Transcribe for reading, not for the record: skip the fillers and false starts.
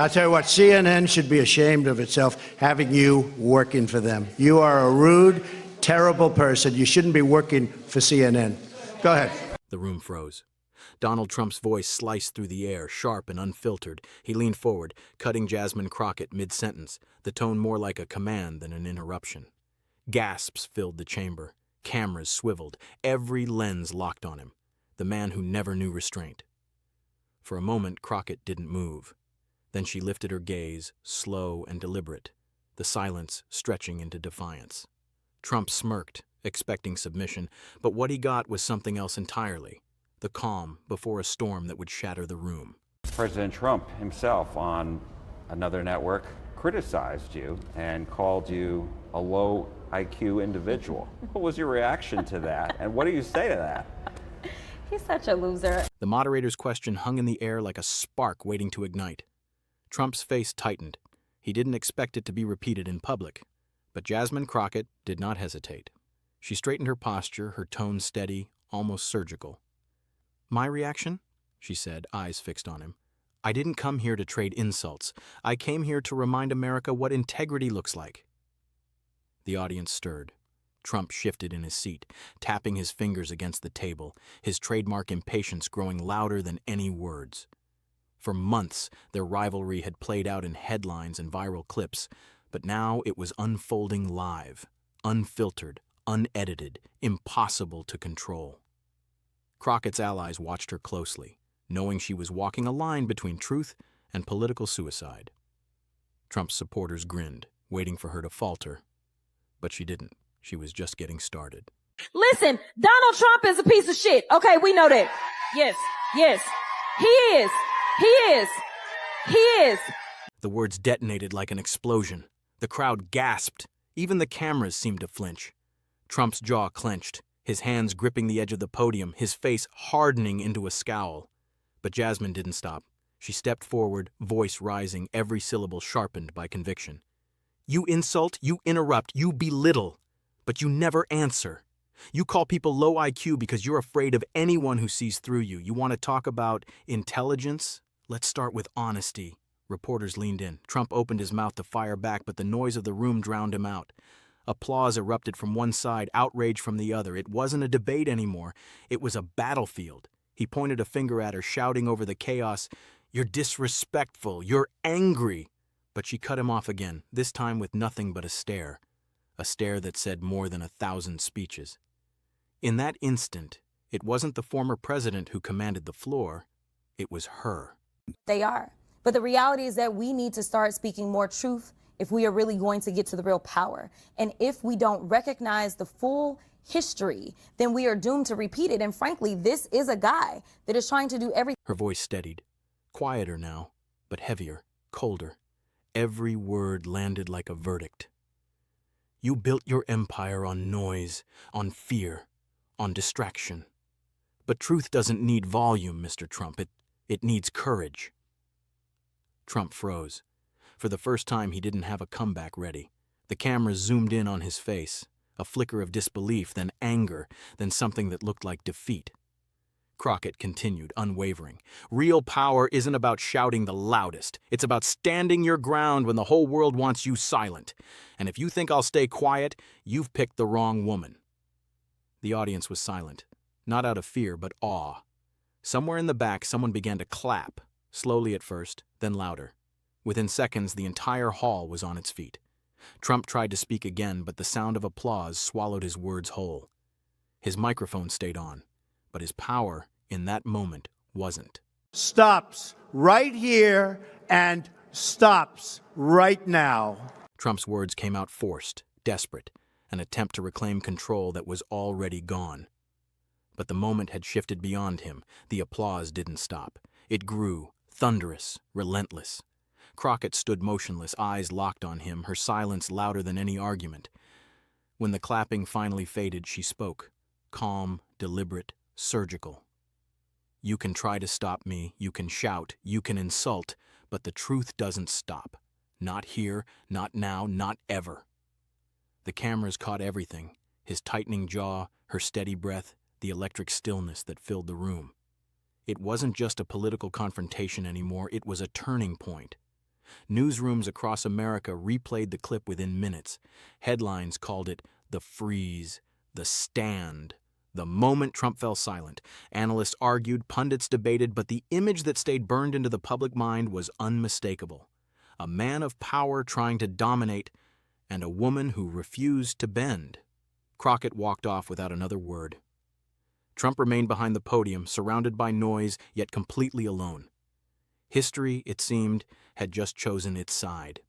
I'll tell you what, CNN should be ashamed of itself having you working for them. You are a rude, terrible person. You shouldn't be working for CNN. Go ahead. The room froze. Donald Trump's voice sliced through the air, sharp and unfiltered. He leaned forward, cutting Jasmine Crockett mid-sentence, the tone more like a command than an interruption. Gasps filled the chamber. Cameras swiveled, every lens locked on him, the man who never knew restraint. For a moment, Crockett didn't move. Then she lifted her gaze, slow and deliberate, the silence stretching into defiance. Trump smirked, expecting submission, but what he got was something else entirely, the calm before a storm that would shatter the room. President Trump himself on another network criticized you and called you a low IQ individual. What was your reaction to that, and what do you say to that? He's such a loser. The moderator's question hung in the air like a spark waiting to ignite. Trump's face tightened. He didn't expect it to be repeated in public. But Jasmine Crockett did not hesitate. She straightened her posture, her tone steady, almost surgical. "My reaction?" she said, eyes fixed on him. "I didn't come here to trade insults. I came here to remind America what integrity looks like." The audience stirred. Trump shifted in his seat, tapping his fingers against the table, his trademark impatience growing louder than any words. For months, their rivalry had played out in headlines and viral clips, but now it was unfolding live, unfiltered, unedited, impossible to control. Crockett's allies watched her closely, knowing she was walking a line between truth and political suicide. Trump's supporters grinned, waiting for her to falter. But she didn't. She was just getting started. Listen, Donald Trump is a piece of shit. Okay, we know that. Yes, yes. He is. He is. He is. The words detonated like an explosion. The crowd gasped. Even the cameras seemed to flinch. Trump's jaw clenched, his hands gripping the edge of the podium, his face hardening into a scowl. But Jasmine didn't stop. She stepped forward, voice rising, every syllable sharpened by conviction. "You insult, you interrupt, you belittle, but you never answer. You call people low IQ because you're afraid of anyone who sees through you. You want to talk about intelligence? Let's start with honesty." Reporters leaned in. Trump opened his mouth to fire back, but the noise of the room drowned him out. Applause erupted from one side, outrage from the other. It wasn't a debate anymore. It was a battlefield. He pointed a finger at her, shouting over the chaos, "You're disrespectful. You're angry." But she cut him off again, this time with nothing but a stare that said more than 1,000 speeches. In that instant, it wasn't the former president who commanded the floor. It was her. They are. But the reality is that we need to start speaking more truth if we are really going to get to the real power. And if we don't recognize the full history, then we are doomed to repeat it. And frankly, this is a guy that is trying to do everything. Her voice steadied, quieter now, but heavier, colder. Every word landed like a verdict. "You built your empire on noise, on fear, on distraction. But truth doesn't need volume, Mr. Trump. It needs courage." Trump froze. For the first time, he didn't have a comeback ready. The cameras zoomed in on his face, a flicker of disbelief, then anger, then something that looked like defeat. Crockett continued, unwavering. "Real power isn't about shouting the loudest. It's about standing your ground when the whole world wants you silent. And if you think I'll stay quiet, you've picked the wrong woman." The audience was silent, not out of fear, but awe. Somewhere in the back, someone began to clap, slowly at first, then louder. Within seconds, the entire hall was on its feet. Trump tried to speak again, but the sound of applause swallowed his words whole. His microphone stayed on, but his power in that moment wasn't. Stops right here and stops right now. Trump's words came out forced, desperate, an attempt to reclaim control that was already gone. But the moment had shifted beyond him. The applause didn't stop. It grew, thunderous, relentless. Crockett stood motionless, eyes locked on him, her silence louder than any argument. When the clapping finally faded, she spoke, calm, deliberate, surgical. "You can try to stop me, you can shout, you can insult, but the truth doesn't stop. Not here, not now, not ever." The cameras caught everything, his tightening jaw, her steady breath, the electric stillness that filled the room. It wasn't just a political confrontation anymore, it was a turning point. Newsrooms across America replayed the clip within minutes. Headlines called it the freeze, the stand, the moment Trump fell silent. Analysts argued, pundits debated, but the image that stayed burned into the public mind was unmistakable. A man of power trying to dominate, and a woman who refused to bend. Crockett walked off without another word. Trump remained behind the podium, surrounded by noise, yet completely alone. History, it seemed, had just chosen its side.